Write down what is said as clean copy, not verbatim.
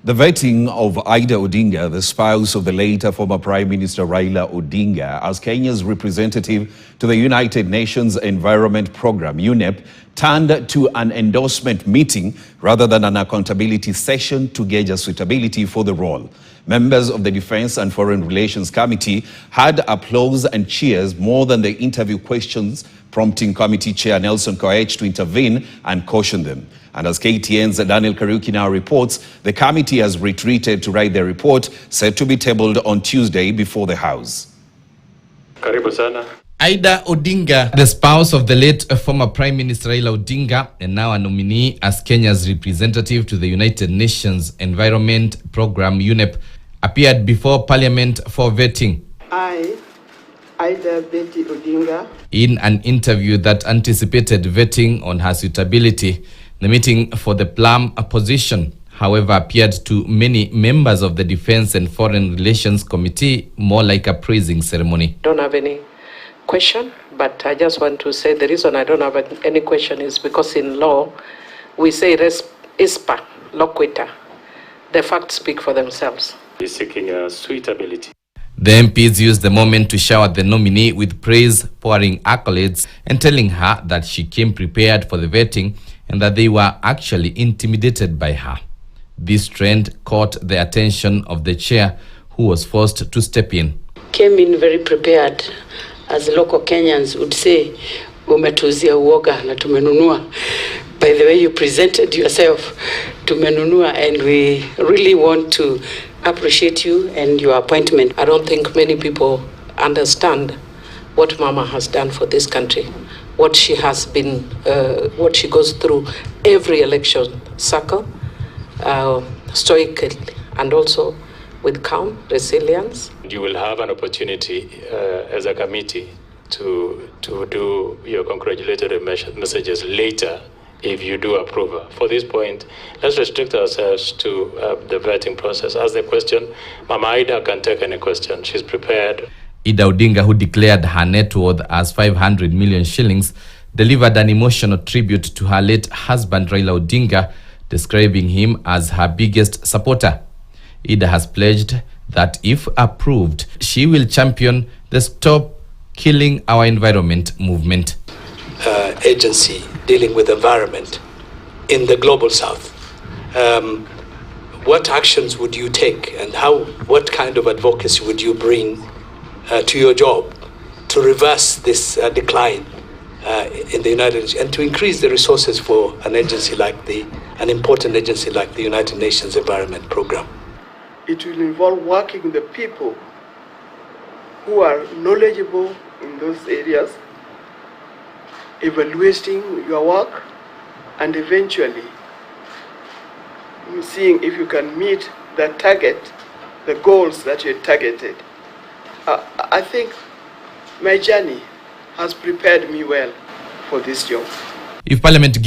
The vetting of Ida Odinga, the spouse of the late former Prime Minister Raila Odinga, as Kenya's representative to the United Nations Environment Programme, UNEP, turned to an endorsement meeting rather than an accountability session to gauge her suitability for the role. Members of the Defense and Foreign Relations Committee had applause and cheers more than the interview questions, prompting committee chair Nelson Koech to intervene and caution them. And as KTN's Daniel Kariuki now reports, the committee has retreated to write their report, set to be tabled on Tuesday before the House. Karibu sana. Ida Odinga, the spouse of the late former Prime Minister Raila Odinga and now a nominee as Kenya's representative to the United Nations Environment Programme, UNEP, appeared before Parliament for vetting. I, Ida Betty Odinga. In an interview that anticipated vetting on her suitability, the meeting for the plum position, however, appeared to many members of the Defense and Foreign Relations Committee more like a praising ceremony. Don't have any question, but I just want to say the reason I don't have any question is because in law, we say res ispa loquitur. The facts speak for themselves. He's seeking a suitability. The MPs used the moment to shower the nominee with praise, pouring accolades, and telling her that she came prepared for the vetting and that they were actually intimidated by her. This trend caught the attention of the chair, who was forced to step in. Came in very prepared, as local Kenyans would say, umetuzia uoga na tumenunua. By the way you presented yourself, tumenunua, and we really want to appreciate you and your appointment. I don't think many people understand what Mama has done for this country, what she has been, what she goes through every election cycle, stoically, and also with calm resilience. You will have an opportunity as a committee to do your congratulatory messages later if you do approve her. For this point, let's restrict ourselves to the vetting process. As the question, Mama Ida can take any question. She's prepared. Ida Odinga, who declared her net worth as 500 million shillings, delivered an emotional tribute to her late husband Raila Odinga, describing him as her biggest supporter. Ida has pledged that if approved, she will champion the Stop Killing Our Environment movement. Agency dealing with environment in the global south. What actions would you take, and what kind of advocacy would you bring to your job to reverse this decline in the United Nations and to increase the resources for an important agency like the United Nations Environment Programme? It will involve working with the people who are knowledgeable in those areas, evaluating your work, and eventually seeing if you can meet the target, the goals that you targeted. I think my journey has prepared me well for this job. If Parliament